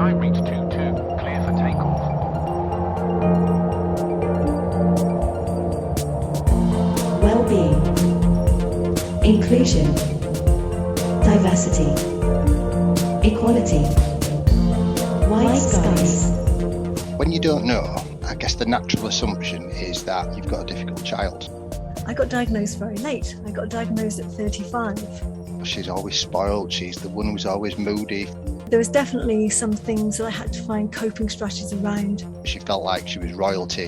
Sky reach 22, clear for takeoff. Well-being, inclusion, diversity, equality, wide skies. When you don't know, I guess the natural assumption is that you've got a difficult child. I got diagnosed very late. I got diagnosed at 35. She's always spoiled, she's the one who's always moody. There was definitely some things that I had to find coping strategies around. She felt like she was royalty.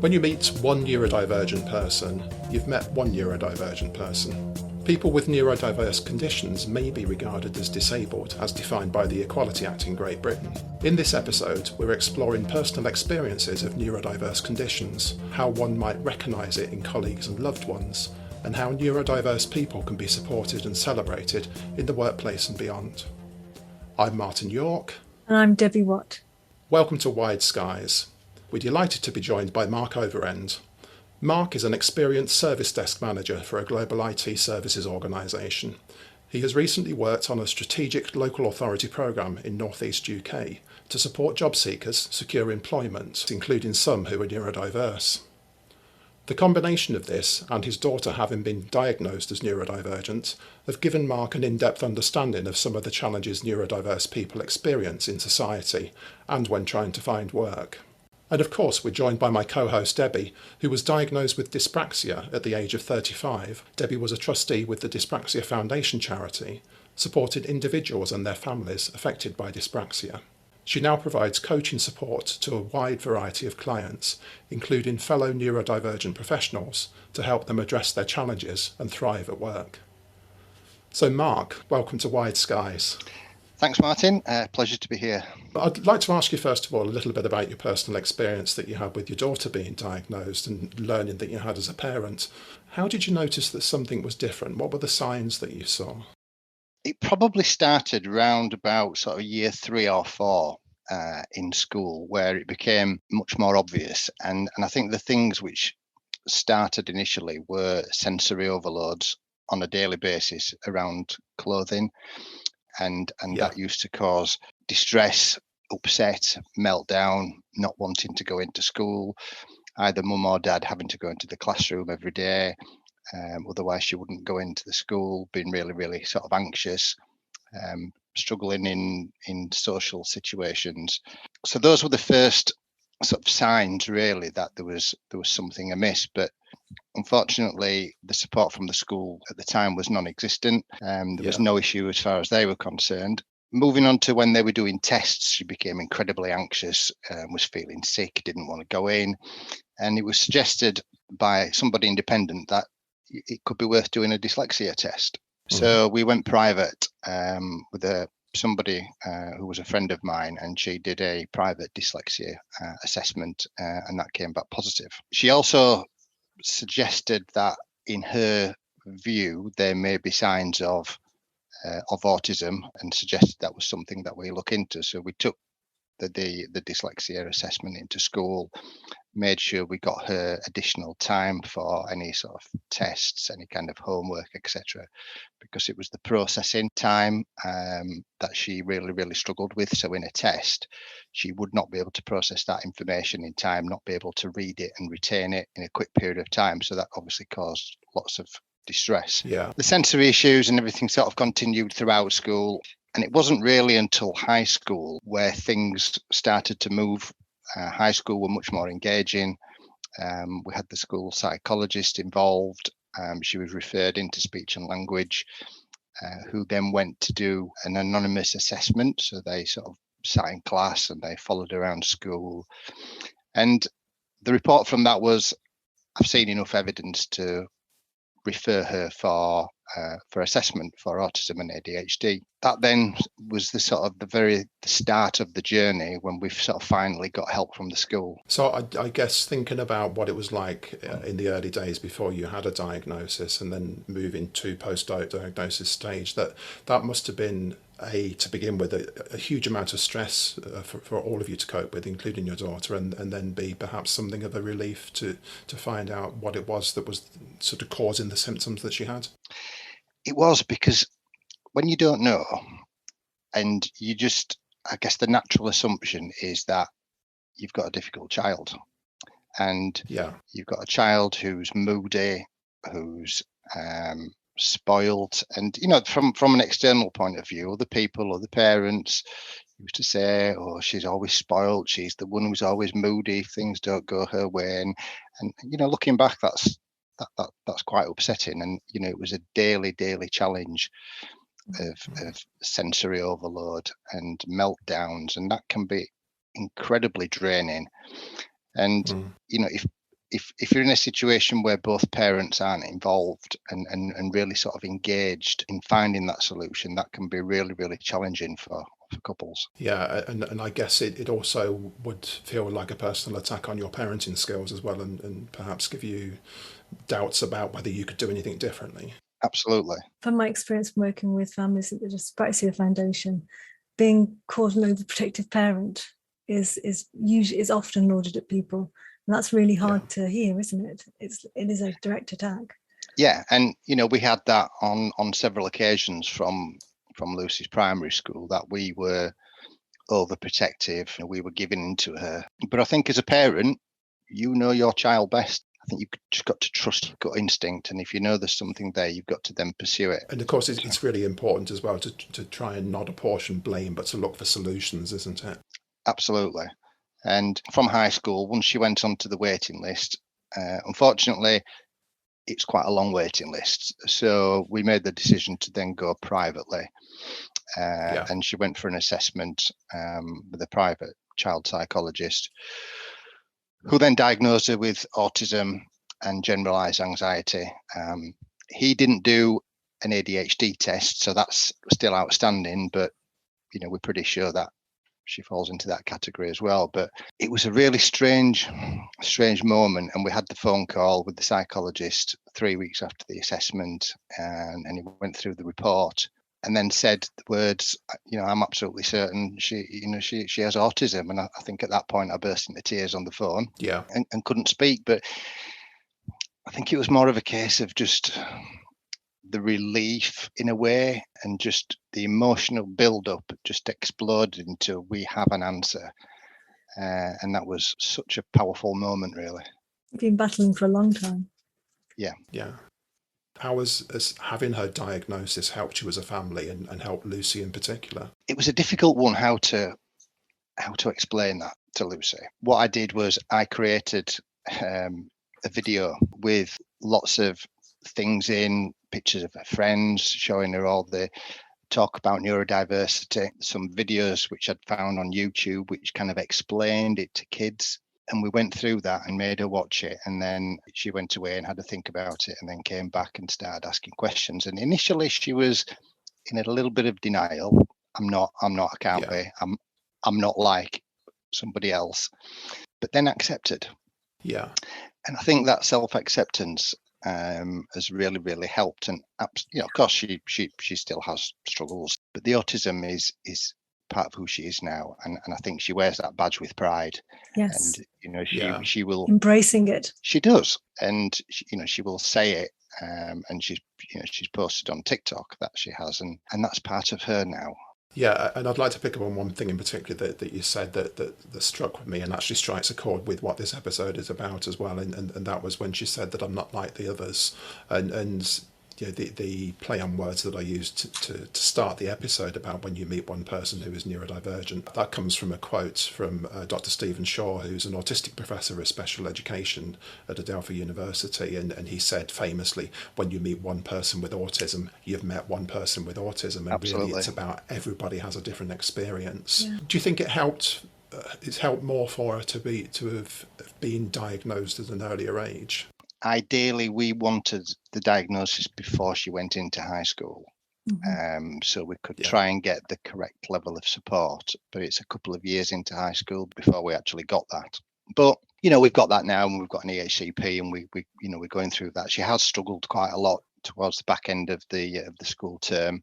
When you meet one neurodivergent person, you've met one neurodivergent person. People with neurodiverse conditions may be regarded as disabled, as defined by the Equality Act in Great Britain. In this episode, we're exploring personal experiences of neurodiverse conditions, how one might recognise it in colleagues and loved ones, and how neurodiverse people can be supported and celebrated in the workplace and beyond. I'm Martin York. And I'm Debbie Watt. Welcome to Wide Skies. We're delighted to be joined by Mark Overend. Mark is an experienced service desk manager for a global IT services organisation. He has recently worked on a strategic local authority programme in North East UK to support job seekers secure employment, including some who are neurodiverse. The combination of this and his daughter having been diagnosed as neurodivergent have given Mark an in-depth understanding of some of the challenges neurodiverse people experience in society and when trying to find work. And of course, we're joined by my co-host Debbie, who was diagnosed with dyspraxia at the age of 35. Debbie was a trustee with the Dyspraxia Foundation charity, supported individuals and their families affected by dyspraxia. She now provides coaching support to a wide variety of clients, including fellow neurodivergent professionals, to help them address their challenges and thrive at work. So Mark, welcome to Wide Skies. Thanks, Martin. Pleasure to be here. I'd like to ask you, first of all, a little bit about your personal experience that you had with your daughter being diagnosed and learning that you had as a parent. How did you notice that something was different? What were the signs that you saw? It probably started round about sort of year 3 or 4 in school, where it became much more obvious. And I think the things which started initially were sensory overloads on a daily basis around clothing. And that used to cause distress, upset, meltdown, not wanting to go into school, either mum or dad having to go into the classroom every day. Otherwise, she wouldn't go into the school, being really, really sort of anxious, struggling in social situations. So those were the first sort of signs, really, that there was something amiss. But unfortunately, the support from the school at the time was non-existent. There was no issue as far as they were concerned. Moving on to when they were doing tests, she became incredibly anxious, was feeling sick, didn't want to go in. And it was suggested by somebody independent that it could be worth doing a dyslexia test. So we went private with somebody who was a friend of mine, and she did a private dyslexia assessment, and that came back positive. She also suggested that in her view there may be signs of autism, and suggested that was something that we look into. So we took the dyslexia assessment into school, made sure we got her additional time for any sort of tests, any kind of homework, etc., because it was the processing time that she really, really struggled with. So in a test, she would not be able to process that information in time, not be able to read it and retain it in a quick period of time. So that obviously caused lots of distress. Yeah. The sensory issues and everything sort of continued throughout school. And it wasn't really until high school where things started to move. High school were much more engaging. We had the school psychologist involved. She was referred into speech and language, who then went to do an anonymous assessment. So they sort of sat in class and they followed around school. And the report from that was, I've seen enough evidence to refer her for assessment for autism and ADHD. That then was the start of the journey when we've sort of finally got help from the school. So I guess thinking about what it was like in the early days before you had a diagnosis and then moving to post-diagnosis stage, that must have been to begin with a huge amount of stress for all of you to cope with, including your daughter, and then be perhaps something of a relief to find out what it was that was sort of causing the symptoms that she had. It was, because when you don't know and you just I guess the natural assumption is that you've got a difficult child, and Yeah. you've got a child who's moody, who's spoiled, and from an external point of view, other people, other parents used to say, "Oh, she's always spoiled. She's the one who's always moody if things don't go her way." And looking back, that's quite upsetting. And it was a daily challenge of sensory overload and meltdowns, and that can be incredibly draining. And if you're in a situation where both parents aren't involved and really sort of engaged in finding that solution, that can be really, really challenging for couples. Yeah, and I guess it also would feel like a personal attack on your parenting skills as well, and perhaps give you doubts about whether you could do anything differently. Absolutely. From my experience working with families at the Dyspraxia Foundation, being called an overprotective parent is often lauded at people. And that's really hard to hear, isn't it? It is a direct attack. Yeah, and we had that on several occasions from Lucy's primary school, that we were overprotective and we were giving into her. But I think as a parent, your child best. I think you've just got to trust your gut instinct, and if you know there's something there, you've got to then pursue it. And of course, it's really important as well to try and not apportion blame, but to look for solutions, isn't it? Absolutely. And from high school, once she went onto the waiting list, unfortunately, it's quite a long waiting list. So we made the decision to then go privately. And she went for an assessment with a private child psychologist, who then diagnosed her with autism and generalized anxiety. He didn't do an ADHD test, so that's still outstanding, but we're pretty sure that she falls into that category as well. But it was a really strange moment, and we had the phone call with the psychologist 3 weeks after the assessment, and he went through the report and then said the words, "I'm absolutely certain she has autism." And I think at that point I burst into tears on the phone, and couldn't speak. But I think it was more of a case of just the relief in a way, and just the emotional build-up just exploded into, we have an answer. And that was such a powerful moment, really. You've been battling for a long time. Yeah. How has having her diagnosis helped you as a family, and helped Lucy in particular? It was a difficult one, how to explain that to Lucy. What I did was I created a video with lots of things in, pictures of her friends, showing her all the talk about neurodiversity, some videos which I'd found on YouTube which kind of explained it to kids. And we went through that and made her watch it, and then she went away and had to think about it, and then came back and started asking questions. And initially she was in a little bit of denial. I'm not, I can't be. I'm not like somebody else. But then accepted. Yeah. And I think that self-acceptance has really, really helped. And of course she still has struggles, but the autism is part of who she is now, and I think she wears that badge with pride. Yes. And she will, embracing it. she does, and she will say it, and she's posted on TikTok that she has, and that's part of her now. Yeah, and I'd like to pick up on one thing in particular that you said that struck with me, and actually strikes a chord with what this episode is about as well. And that was when she said that I'm not like the others, and the play on words that I used to start the episode about when you meet one person who is neurodivergent. That comes from a quote from Dr. Stephen Shaw, who's an autistic professor of special education at Adelphi University, and he said famously, when you meet one person with autism, you've met one person with autism, and Absolutely. Really it's about everybody has a different experience. Yeah. Do you think it helped? It's helped more for her to have been diagnosed at an earlier age? Ideally, we wanted the diagnosis before she went into high school, so we could try and get the correct level of support. But it's a couple of years into high school before we actually got that. But we've got that now, and we've got an EHCP, and we're going through that. She has struggled quite a lot towards the back end of the school term.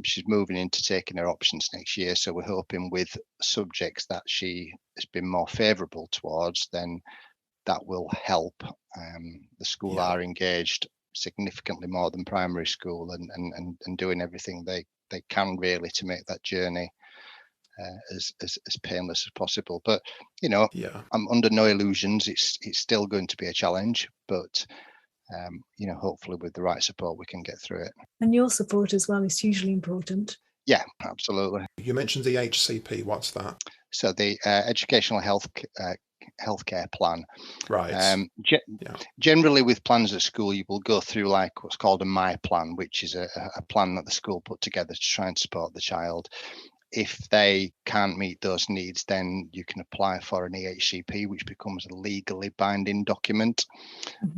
She's moving into taking her options next year, so we're hoping with subjects that she has been more favourable towards, then that will help. The school are engaged significantly more than primary school, and doing everything they can really to make that journey as painless as possible. But you know, Yeah. I'm under no illusions. It's still going to be a challenge, but you know, hopefully with the right support, we can get through it. And your support as well is hugely important. Yeah, absolutely. You mentioned the HCP. What's that? So the educational healthcare plan. Right. Yeah. Generally, with plans at school, you will go through like what's called a My Plan, which is a plan that the school put together to try and support the child. If they can't meet those needs, then you can apply for an EHCP, which becomes a legally binding document.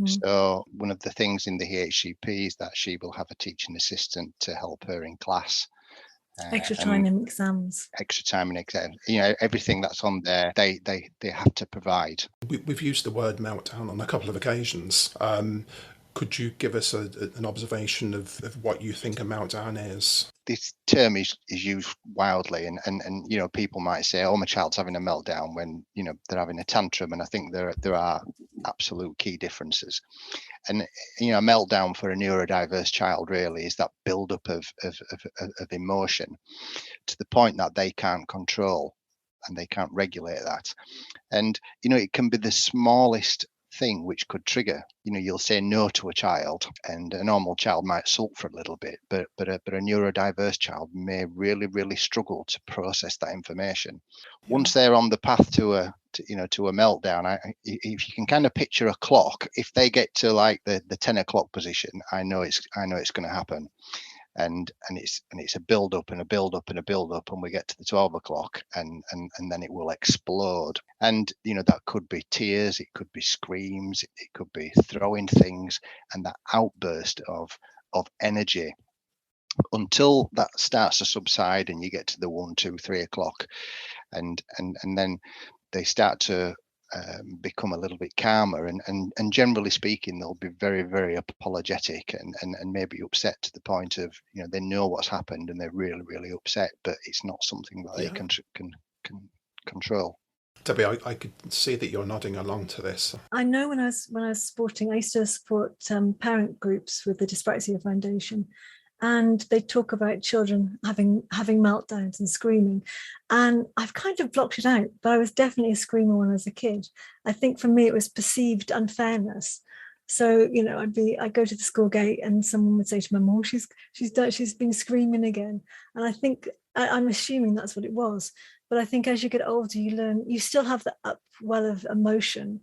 So one of the things in the EHCP is that she will have a teaching assistant to help her in class. Extra time in exams. Extra time in exams. You know, everything that's on there, they have to provide. We've used the word meltdown on a couple of occasions. Could you give us an observation of what you think a meltdown is? This term is used wildly, and you know, people might say, "Oh, my child's having a meltdown," when you know they're having a tantrum. And I think there are absolute key differences. And you know, a meltdown for a neurodiverse child really is that build-up of emotion to the point that they can't control and they can't regulate that. And you know, it can be the smallest thing which could trigger. You know, you'll say no to a child, and a normal child might sulk for a little bit, but a neurodiverse child may really struggle to process that information. Once they're on the path to a meltdown, if you can kind of picture a clock, if they get to like the 10 o'clock position, I know it's going to happen. And it's a build up and a build up and a build up, and we get to the 12 o'clock and then it will explode. And you know, that could be tears, it could be screams, it could be throwing things, and that outburst of energy until that starts to subside and you get to the 1, 2, 3 o'clock, and then they start to become a little bit calmer, and generally speaking, they'll be very apologetic and maybe upset to the point of, you know, they know what's happened and they're really upset, but it's not something that they can control. Debbie, I could see that you're nodding along to this. I know when I was supporting, I used to support parent groups with the Dyspraxia Foundation, and they talk about children having meltdowns and screaming, and I've kind of blocked it out, but I was definitely a screamer when I was a kid. I think for me it was perceived unfairness. So, you know, I'd go to the school gate and someone would say to my mum, she's been screaming again. And I think, I'm assuming that's what it was. But I think as you get older, you learn, you still have the upwell of emotion,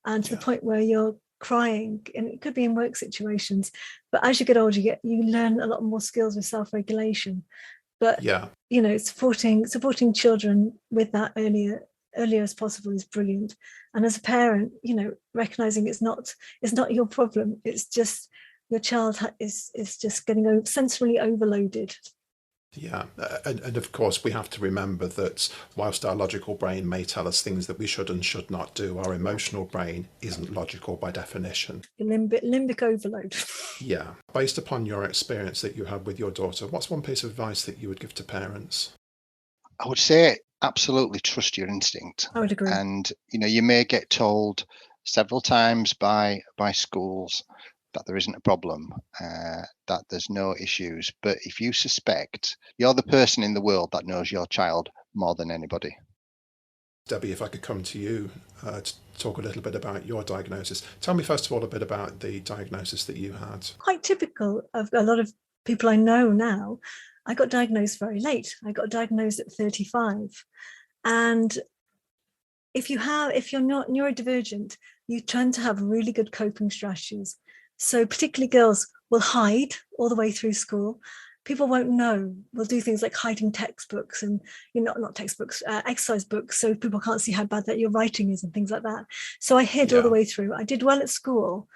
and to the point where you're crying, and it could be in work situations, but as you get older, you learn a lot more skills with self-regulation. But you know, supporting children with that earlier as possible is brilliant. And as a parent, you know, recognizing it's not your problem, it's just your child is just getting sensorily overloaded. Yeah, and of course we have to remember that whilst our logical brain may tell us things that we should and should not do, our emotional brain isn't logical by definition. Limbic overload. Yeah. Based upon your experience that you had with your daughter, what's one piece of advice that you would give to parents? I would say absolutely trust your instinct. I would agree. And you know, you may get told several times by schools that there isn't a problem, that there's no issues. But if you suspect, you're the person in the world that knows your child more than anybody. Debbie, if I could come to you to talk a little bit about your diagnosis. Tell me first of all a bit about the diagnosis that you had. Quite typical of a lot of people I know now. I got diagnosed very late. I got diagnosed at 35. And if you're not neurodivergent, you tend to have really good coping strategies. So particularly girls will hide all the way through school. People won't know. We'll do things like hiding textbooks and, you know, not textbooks, exercise books, so people can't see how bad that your writing is and things like that. So I hid all the way through. I did well at school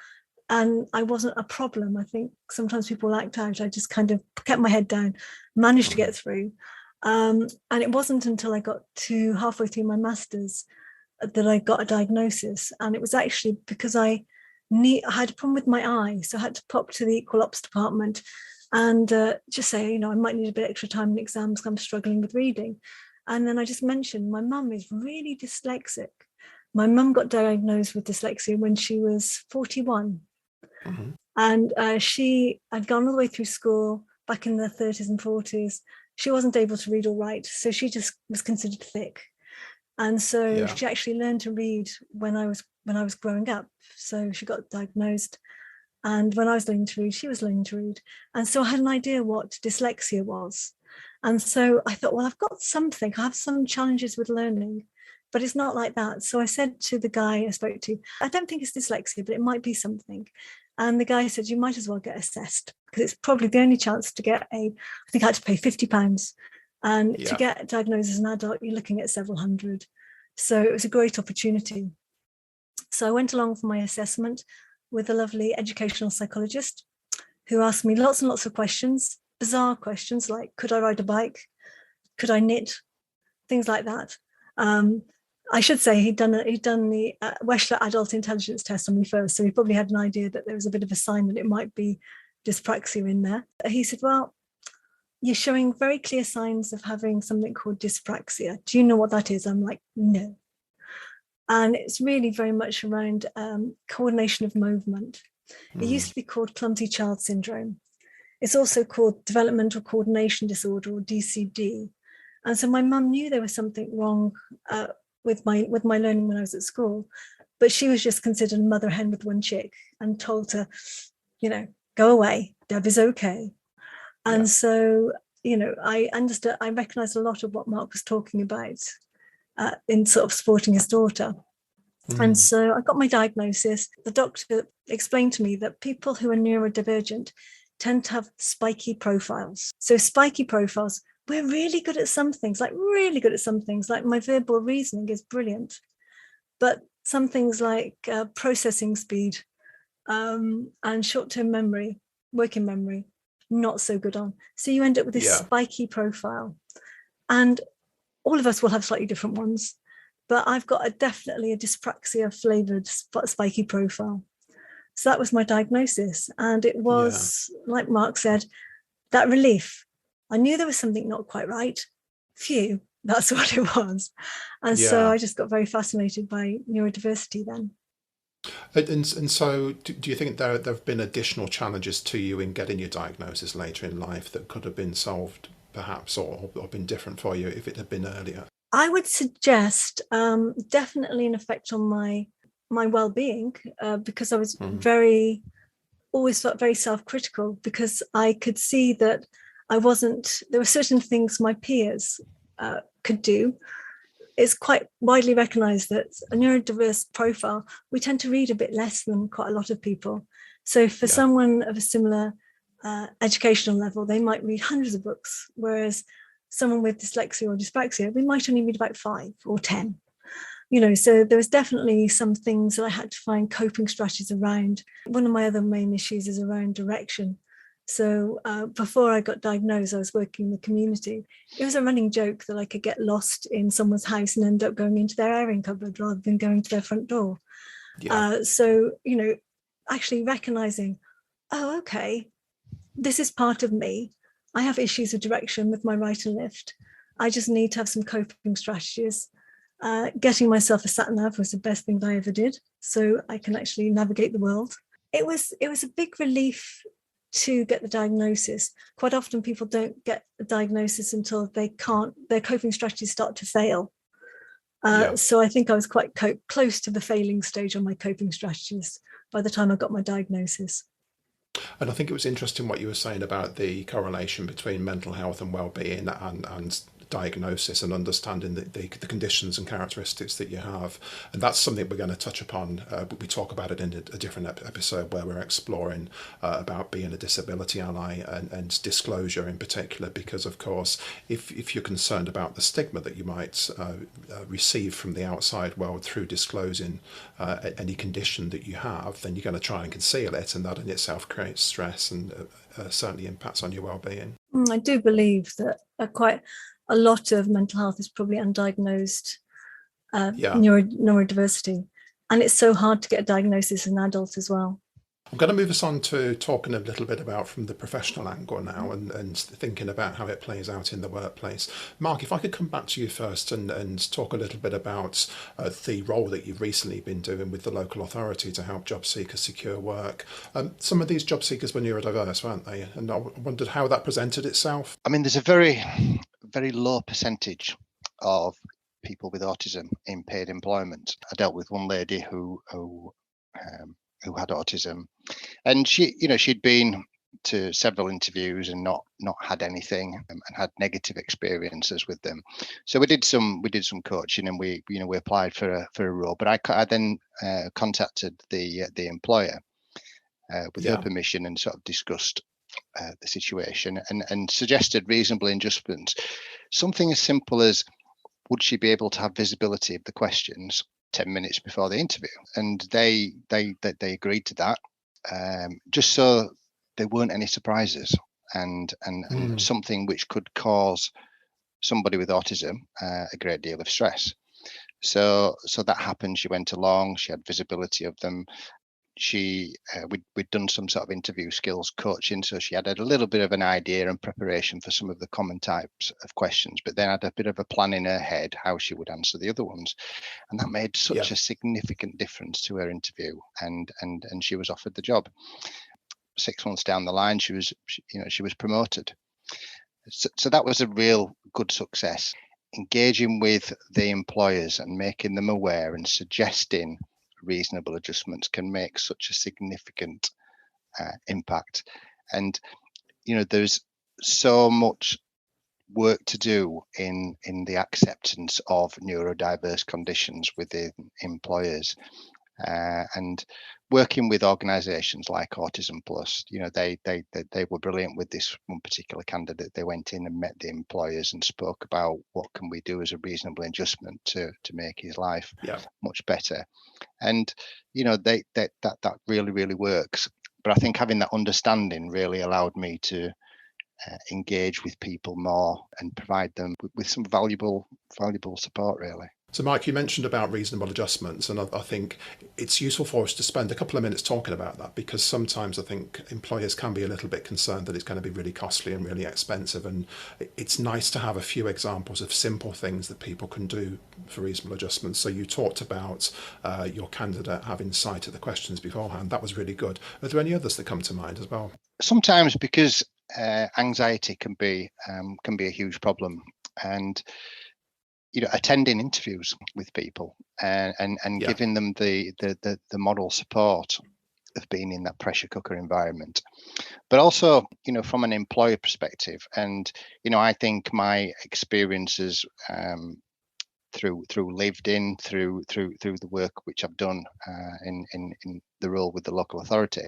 and I wasn't a problem. I think sometimes people act out. I just kind of kept my head down, managed to get through. And it wasn't until I got to halfway through my master's that I got a diagnosis. And it was actually because I had a problem with my eye, so I had to pop to the equal ops department and just say, you know, I might need a bit extra time in exams because I'm struggling with reading. And then I just mentioned my mum is really dyslexic. My mum got diagnosed with dyslexia when she was 41. And she had gone all the way through school back in the 30s and 40s, she wasn't able to read or write, so she just was considered thick. And so she actually learned to read when I was growing up. So she got diagnosed, and when I was learning to read, she was learning to read. And so I had an idea what dyslexia was. And so I thought, well, I've got something. I have some challenges with learning, but it's not like that. So I said to the guy I spoke to, I don't think it's dyslexia, but it might be something. And the guy said, you might as well get assessed, because it's probably the only chance to get I think I had to pay £50. And to get diagnosed as an adult, you're looking at several hundred. So it was a great opportunity. So I went along for my assessment with a lovely educational psychologist who asked me lots and lots of questions, bizarre questions like, could I ride a bike? Could I knit? Things like that. I should say he'd done the Wechsler Adult Intelligence Test on me first, so he probably had an idea that there was a bit of a sign that it might be dyspraxia in there. He said, well, you're showing very clear signs of having something called dyspraxia. Do you know what that is? I'm like, no. And it's really very much around coordination of movement. It used to be called clumsy child syndrome. It's also called developmental coordination disorder, or DCD. And so my mum knew there was something wrong with my learning when I was at school, but she was just considered a mother hen with one chick and told to, go away, Deb is okay. And so, I understood, I recognized a lot of what Mark was talking about in sort of supporting his daughter. And so I got my diagnosis. The doctor explained to me that people who are neurodivergent tend to have spiky profiles. So spiky profiles, we're really good at some things, like my verbal reasoning is brilliant. But some things like processing speed and short-term memory, working memory, not so good on. So you end up with this spiky profile. And all of us will have slightly different ones, but I've got definitely a dyspraxia flavored spiky profile. So that was my diagnosis. And it was, like Mark said, that relief. I knew there was something not quite right. Phew, that's what it was. And so I just got very fascinated by neurodiversity then. And so do you think there have been additional challenges to you in getting your diagnosis later in life that could have been solved perhaps, or been different for you if it had been earlier? I would suggest definitely an effect on my well-being, because I was always felt very self-critical, because I could see that there were certain things my peers could do. It's quite widely recognised that a neurodiverse profile, we tend to read a bit less than quite a lot of people. So for someone of a similar educational level, they might read hundreds of books, whereas someone with dyslexia or dyspraxia, we might only read about 5 or 10. So there was definitely some things that I had to find coping strategies around. One of my other main issues is around direction. So before I got diagnosed, I was working in the community. It was a running joke that I could get lost in someone's house and end up going into their airing cupboard rather than going to their front door. So, actually recognizing, oh, okay, this is part of me. I have issues of direction with my right and left. I just need to have some coping strategies. Getting myself a sat nav was the best thing that I ever did, so I can actually navigate the world. It was a big relief to get the diagnosis. Quite often people don't get the diagnosis until their coping strategies start to fail. So I think I was quite close to the failing stage on my coping strategies by the time I got my diagnosis. And I think it was interesting what you were saying about the correlation between mental health and well-being and diagnosis, and understanding the conditions and characteristics that you have. And that's something we're going to touch upon. We talk about it in a different episode where we're exploring about being a disability ally and disclosure in particular, because of course if you're concerned about the stigma that you might receive from the outside world through disclosing any condition that you have, then you're going to try and conceal it, and that in itself creates stress and certainly impacts on your well-being. I do believe that quite a lot of mental health is probably undiagnosed neurodiversity, and it's so hard to get a diagnosis as an adult as well. I'm going to move us on to talking a little bit about from the professional angle now and thinking about how it plays out in the workplace. Mark, if I could come back to you first and talk a little bit about the role that you've recently been doing with the local authority to help job seekers secure work. Some of these job seekers were neurodiverse, weren't they? And I wondered how that presented itself. I mean, there's a very, very low percentage of people with autism in paid employment. I dealt with one lady who had autism, and she'd been to several interviews and not had anything, and had negative experiences with them. So we did some coaching, and we applied for a role. But I then contacted the employer with her permission and sort of discussed the situation and suggested reasonable adjustments. Something as simple as, would she be able to have visibility of the questions 10 minutes before the interview? And they agreed to that, just so there weren't any surprises and something which could cause somebody with autism a great deal of stress. So that happened. She went along, she had visibility of them. We'd done some sort of interview skills coaching, so she had a little bit of an idea and preparation for some of the common types of questions, but then had a bit of a plan in her head how she would answer the other ones, and that made such a significant difference to her interview, and she was offered the job. 6 months down the line, she was promoted. So that was a real good success. Engaging with the employers and making them aware and suggesting reasonable adjustments can make such a significant impact. And there's so much work to do in the acceptance of neurodiverse conditions within employers, and working with organisations like Autism Plus. They were brilliant with this one particular candidate. They went in and met the employers and spoke about what can we do as a reasonable adjustment to make his life much better. And that really works. But I think having that understanding really allowed me to engage with people more and provide them with some valuable support, really. So, Mike, you mentioned about reasonable adjustments, and I think it's useful for us to spend a couple of minutes talking about that, because sometimes I think employers can be a little bit concerned that it's going to be really costly and really expensive, and it's nice to have a few examples of simple things that people can do for reasonable adjustments. So you talked about your candidate having sight of the questions beforehand. That was really good. Are there any others that come to mind as well? Sometimes, because anxiety can be a huge problem, and attending interviews with people and giving them the moral support of being in that pressure cooker environment, but also from an employer perspective. And I think my experiences through lived in through the work which I've done in the role with the local authority,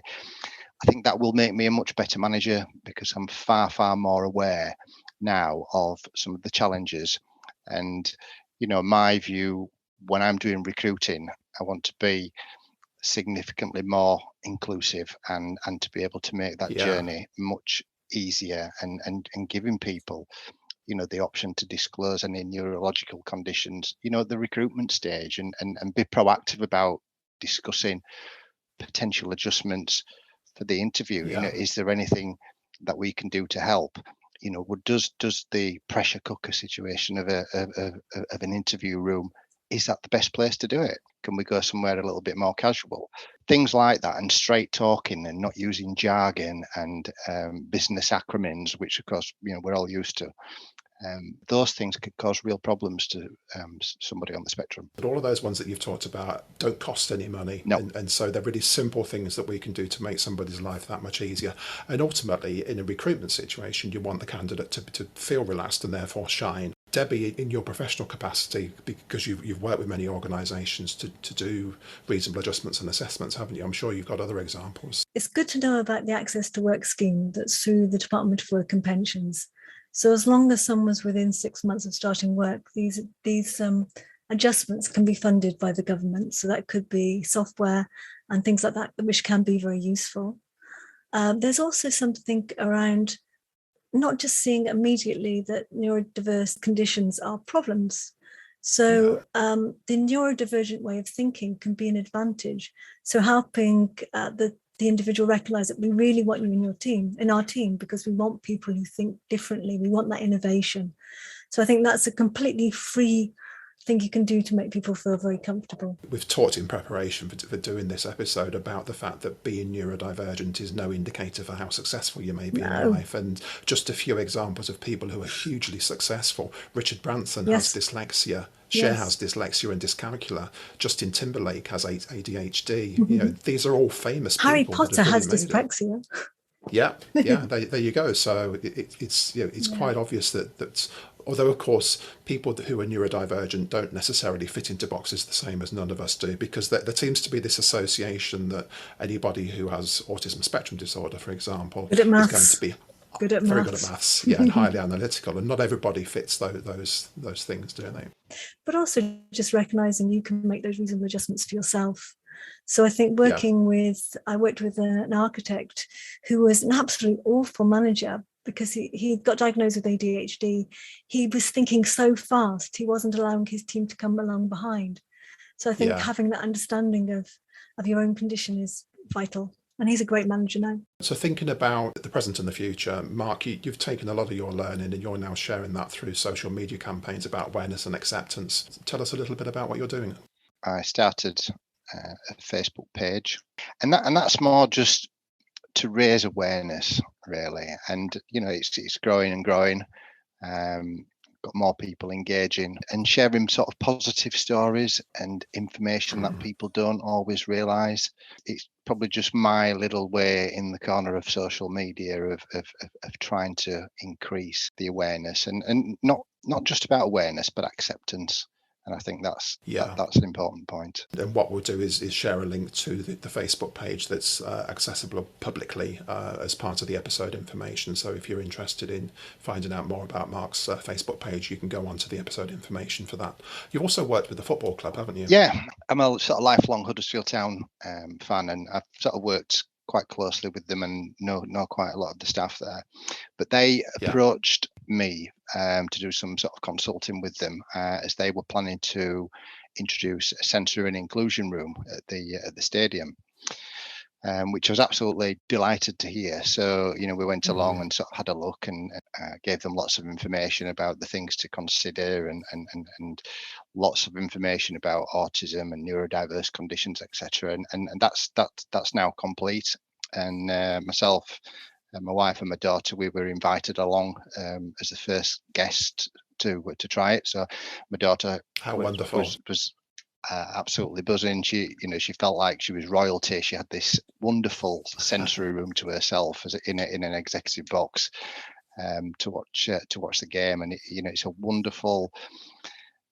I think that will make me a much better manager, because I'm far more aware now of some of the challenges. And my view, when I'm doing recruiting, I want to be significantly more inclusive and to be able to make that journey much easier, and giving people the option to disclose any neurological conditions at the recruitment stage, and be proactive about discussing potential adjustments for the interview. Is there anything that we can do to help? Does the pressure cooker situation of an interview room, is that the best place to do it? Can we go somewhere a little bit more casual? Things like that, and straight talking and not using jargon and business acronyms, which of course we're all used to. Those things could cause real problems to somebody on the spectrum. But all of those ones that you've talked about don't cost any money. No. And so they're really simple things that we can do to make somebody's life that much easier. And ultimately, in a recruitment situation, you want the candidate to feel relaxed and therefore shine. Debbie, in your professional capacity, because you've worked with many organisations to do reasonable adjustments and assessments, haven't you? I'm sure you've got other examples. It's good to know about the Access to Work scheme that's through the Department for Work and Pensions. So as long as someone's within 6 months of starting work, these adjustments can be funded by the government. So that could be software and things like that, which can be very useful. There's also something around not just seeing immediately that neurodiverse conditions are problems. So the neurodivergent way of thinking can be an advantage. So helping the the individual recognise that we really want you in our team, because we want people who think differently. We want that innovation. So I think that's a completely free thing you can do to make people feel very comfortable. We've talked in preparation for doing this episode about the fact that being neurodivergent is no indicator for how successful you may be in life, and just a few examples of people who are hugely successful. Richard Branson has dyslexia. Cher has dyslexia and dyscalculia. Justin Timberlake has ADHD. You know, these are all famous people. Harry Potter has dyspraxia. Yeah, there you go. So it's quite obvious that although, of course, people who are neurodivergent don't necessarily fit into boxes the same as none of us do, because there seems to be this association that anybody who has autism spectrum disorder, for example, is going to be very good at maths, and highly analytical, and not everybody fits those things, do they? But also just recognising you can make those reasonable adjustments for yourself. So I think I worked with an architect who was an absolutely awful manager, because he got diagnosed with ADHD. He was thinking so fast, he wasn't allowing his team to come along behind. So I think having that understanding of your own condition is vital. And he's a great manager now. So thinking about the present and the future, Mark, you've taken a lot of your learning and you're now sharing that through social media campaigns about awareness and acceptance. Tell us a little bit about what you're doing. I started a Facebook page, and that's more just to raise awareness, really. And it's growing and growing. Got more people engaging and sharing sort of positive stories and information that people don't always realise. It's probably just my little way in the corner of social media of trying to increase the awareness, and not just about awareness but acceptance. And I think that's an important point. And what we'll do is share a link to the Facebook page that's accessible publicly as part of the episode information. So if you're interested in finding out more about Mark's Facebook page, you can go on to the episode information for that. You've also worked with the football club, haven't you? Yeah, I'm a sort of lifelong Huddersfield Town fan, and I've sort of worked quite closely with them and know quite a lot of the staff there. But they approached me to do some sort of consulting with them as they were planning to introduce a sensory and inclusion room at the stadium, which I was absolutely delighted to hear. So we went along and sort of had a look and gave them lots of information about the things to consider and lots of information about autism and neurodiverse conditions, etc. And that's now complete. And myself and my wife and my daughter, we were invited along as the first guest to try it. So my daughter was absolutely buzzing. She felt like she was royalty. She had this wonderful sensory room to herself in an executive box to watch the game. And it's a wonderful,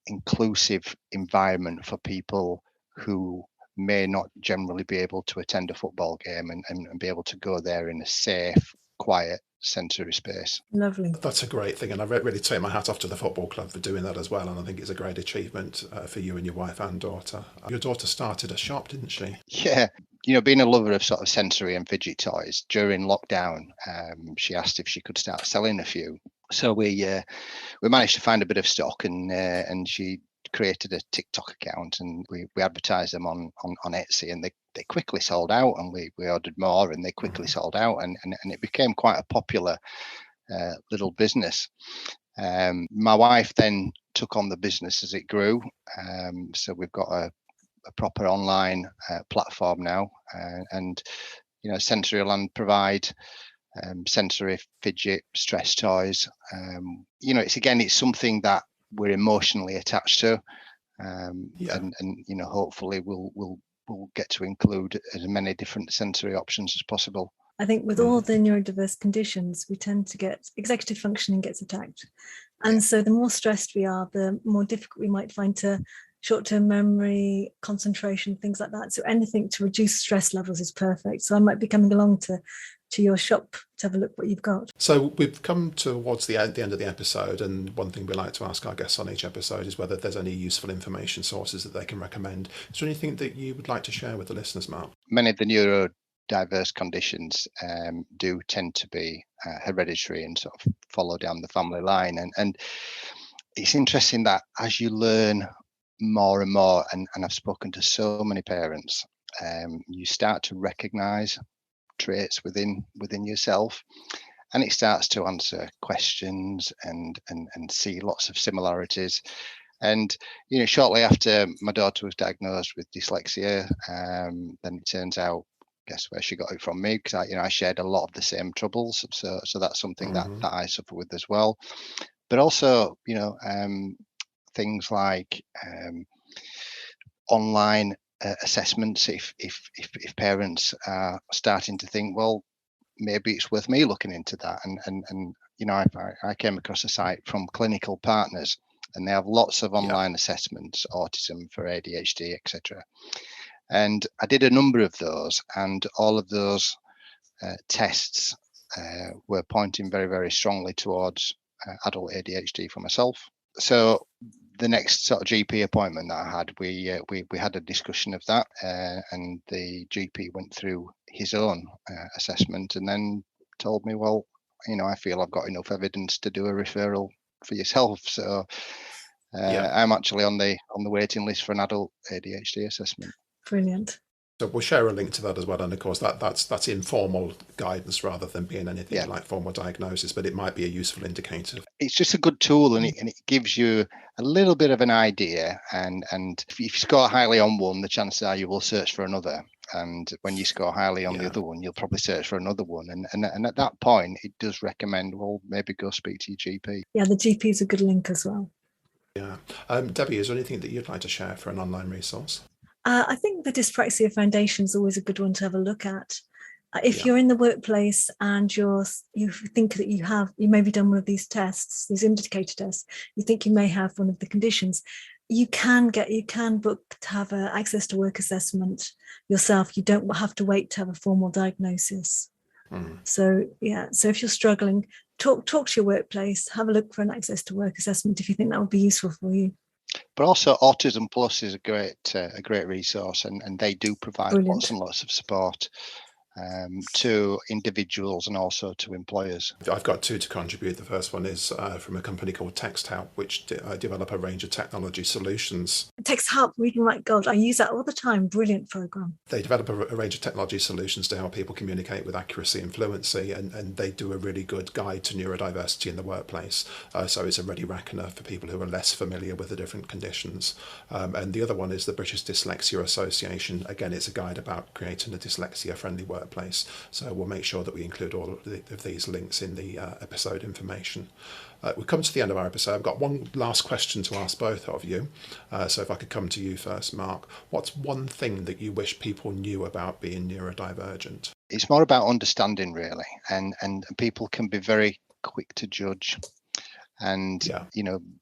inclusive environment for people who may not generally be able to attend a football game and be able to go there in a safe, quiet, sensory space. Lovely. That's a great thing, and I really take my hat off to the football club for doing that as well, and I think it's a great achievement for you and your wife and daughter. Your daughter started a shop, didn't she? Yeah. Being a lover of sort of sensory and fidget toys, during lockdown, she asked if she could start selling a few. So we managed to find a bit of stock, and she created a TikTok account, and we advertised them on Etsy, and they quickly sold out, and we ordered more, and they quickly sold out, and it became quite a popular little business. My wife then took on the business as it grew, so we've got a proper online platform now, and Sensoryland provide sensory fidget stress toys. It's something that we're emotionally attached to, and hopefully we'll get to include as many different sensory options as possible. I think with all the neurodiverse conditions, we tend to get executive functioning gets attacked, and so the more stressed we are, the more difficult we might find to short-term memory, concentration, things like that. So anything to reduce stress levels is perfect. So I might be coming along to your shop to have a look what you've got. So we've come towards the end of the episode, and one thing we like to ask our guests on each episode is whether there's any useful information sources that they can recommend. Is there anything that you would like to share with the listeners, Mark? Many of the neurodiverse conditions do tend to be hereditary and sort of follow down the family line, and it's interesting that as you learn more and more, and I've spoken to so many parents, you start to recognise traits within yourself, and it starts to answer questions and see lots of similarities. And shortly after my daughter was diagnosed with dyslexia, then it turns out, guess where she got it from? Me, because I shared a lot of the same troubles. So that's something that I suffer with as well. But also, things like online assessments. If parents are starting to think, well, maybe it's worth me looking into that, and I came across a site from Clinical Partners, and they have lots of online assessments, autism for ADHD, etc. And I did a number of those, and all of those tests were pointing very, very strongly towards adult ADHD for myself. So the next sort of GP appointment that I had, we had a discussion of that, and the GP went through his own assessment and then told me, well, I feel I've got enough evidence to do a referral for yourself. So I'm actually on the waiting list for an adult ADHD assessment. Brilliant. So we'll share a link to that as well, and of course that's informal guidance rather than being anything like formal diagnosis, but it might be a useful indicator. It's just a good tool, and it gives you a little bit of an idea, and if you score highly on one, the chances are you will search for another, and when you score highly on the other one, you'll probably search for another one, and at that point it does recommend, well, maybe go speak to your GP. Yeah, the GP is a good link as well. Yeah. Debbie, is there anything that you'd like to share for an online resource? I think the Dyspraxia Foundation is always a good one to have a look at. If you're in the workplace and you think that you maybe done one of these tests, these indicator tests, you think you may have one of the conditions, you can book to have an access to work assessment yourself. You don't have to wait to have a formal diagnosis. So if you're struggling, talk to your workplace, have a look for an access to work assessment if you think that would be useful for you. But also Autism Plus is a great resource, and they do provide lots and lots of support to individuals and also to employers. I've got two to contribute. The first one is from a company called TextHelp, which develop a range of technology solutions. TextHelp, reading right God, I use that all the time. Brilliant program. They develop a range of technology solutions to help people communicate with accuracy and fluency, and they do a really good guide to neurodiversity in the workplace. So it's a ready reckoner for people who are less familiar with the different conditions. And the other one is the British Dyslexia Association. Again, it's a guide about creating a dyslexia-friendly workplace. So we'll make sure that we include all of these links in the episode information. We've come to the end of our episode. I've got one last question to ask both of you. So if I could come to you first, Mark, what's one thing that you wish people knew about being neurodivergent? It's more about understanding, really, and people can be very quick to judge. And,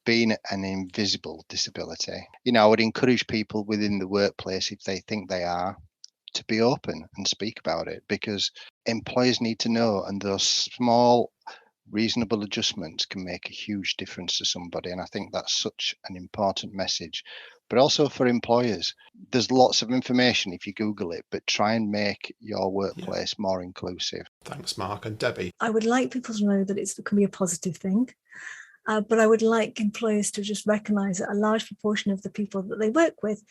being an invisible disability, I would encourage people within the workplace, if they think they are, to be open and speak about it, because employers need to know, and those small reasonable adjustments can make a huge difference to somebody. And I think that's such an important message. But also for employers, there's lots of information if you Google it, but try and make your workplace more inclusive. Thanks, Mark. And Debbie? I would like people to know that it can be a positive thing, but I would like employers to just recognise that a large proportion of the people that they work with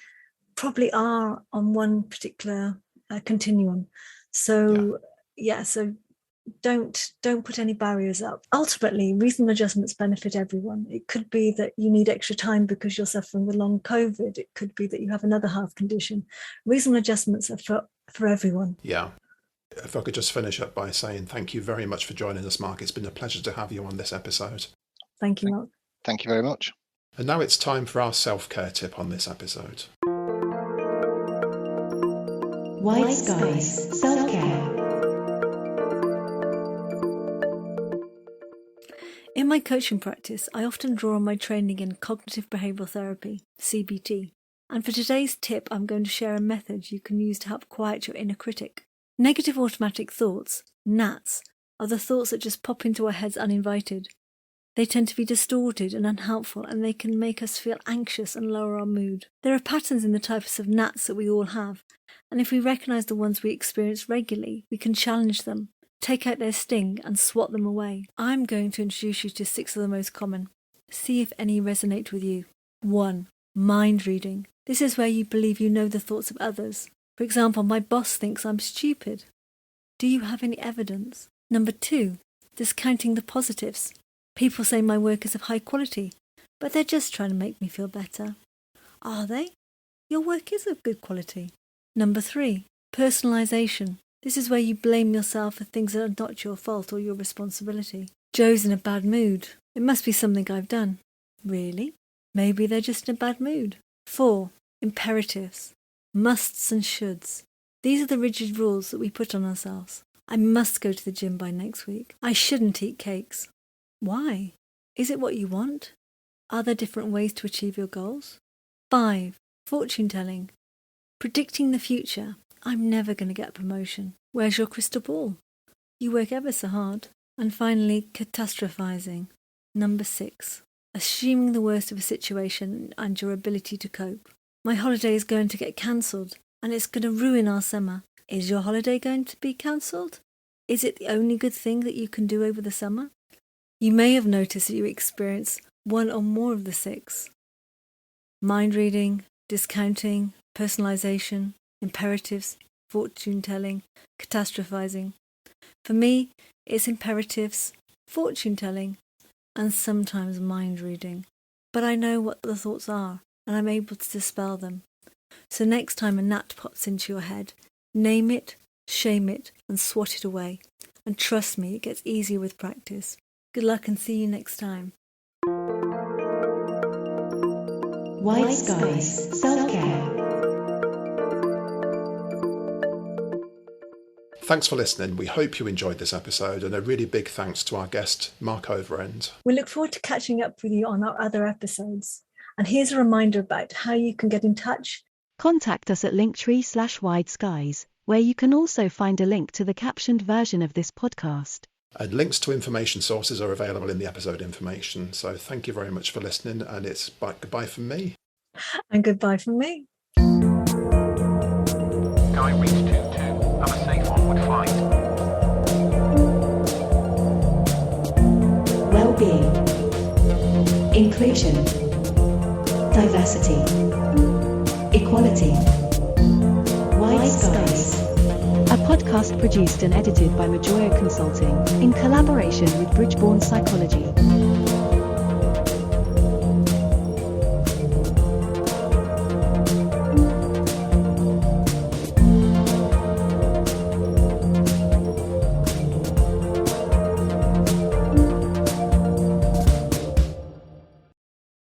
probably are on one particular continuum. So so don't put any barriers up. Ultimately, reasonable adjustments benefit everyone. It could be that you need extra time because you're suffering with long COVID. It could be that you have another health condition. Reasonable adjustments are for everyone. Yeah. If I could just finish up by saying thank you very much for joining us, Mark. It's been a pleasure to have you on this episode. Thank you, Mark. Thank you very much. And now it's time for our self-care tip on this episode. White Skies Self-Care. In my coaching practice, I often draw on my training in cognitive behavioural therapy, CBT. And for today's tip, I'm going to share a method you can use to help quiet your inner critic. Negative automatic thoughts, NATs, are the thoughts that just pop into our heads uninvited. They tend to be distorted and unhelpful, and they can make us feel anxious and lower our mood. There are patterns in the types of NATs that we all have, and if we recognise the ones we experience regularly, we can challenge them, take out their sting and swat them away. I'm going to introduce you to 6 of the most common. See if any resonate with you. 1. Mind reading. This is where you believe you know the thoughts of others. For example, my boss thinks I'm stupid. Do you have any evidence? Number 2, discounting the positives. People say my work is of high quality, but they're just trying to make me feel better. Are they? Your work is of good quality. Number 3, personalisation. This is where you blame yourself for things that are not your fault or your responsibility. Joe's in a bad mood. It must be something I've done. Really? Maybe they're just in a bad mood. 4, imperatives. Musts and shoulds. These are the rigid rules that we put on ourselves. I must go to the gym by next week. I shouldn't eat cakes. Why? Is it what you want? Are there different ways to achieve your goals? 5, fortune telling. Predicting the future. I'm never going to get a promotion. Where's your crystal ball? You work ever so hard. And finally, catastrophizing. Number 6, assuming the worst of a situation and your ability to cope. My holiday is going to get cancelled and it's going to ruin our summer. Is your holiday going to be cancelled? Is it the only good thing that you can do over the summer? You may have noticed that you experience one or more of the 6. Mind reading, discounting, personalisation, imperatives, fortune telling, catastrophizing. For me, it's imperatives, fortune telling, and sometimes mind reading. But I know what the thoughts are, and I'm able to dispel them. So next time a gnat pops into your head, name it, shame it, and swat it away. And trust me, it gets easier with practice. Good luck and see you next time. White Skies Self-Care. Thanks for listening. We hope you enjoyed this episode, and a really big thanks to our guest, Mark Overend. We look forward to catching up with you on our other episodes. And here's a reminder about how you can get in touch. Contact us at linktree/Wide Skies, where you can also find a link to the captioned version of this podcast. And links to information sources are available in the episode information. So thank you very much for listening, and it's goodbye from me. And goodbye from me. Guy reached 2-2. I'm a safe one would fight. Well-being. Inclusion. Diversity. Equality. White Skies. A podcast produced and edited by Majoya Consulting, in collaboration with Bridgeborn Psychology.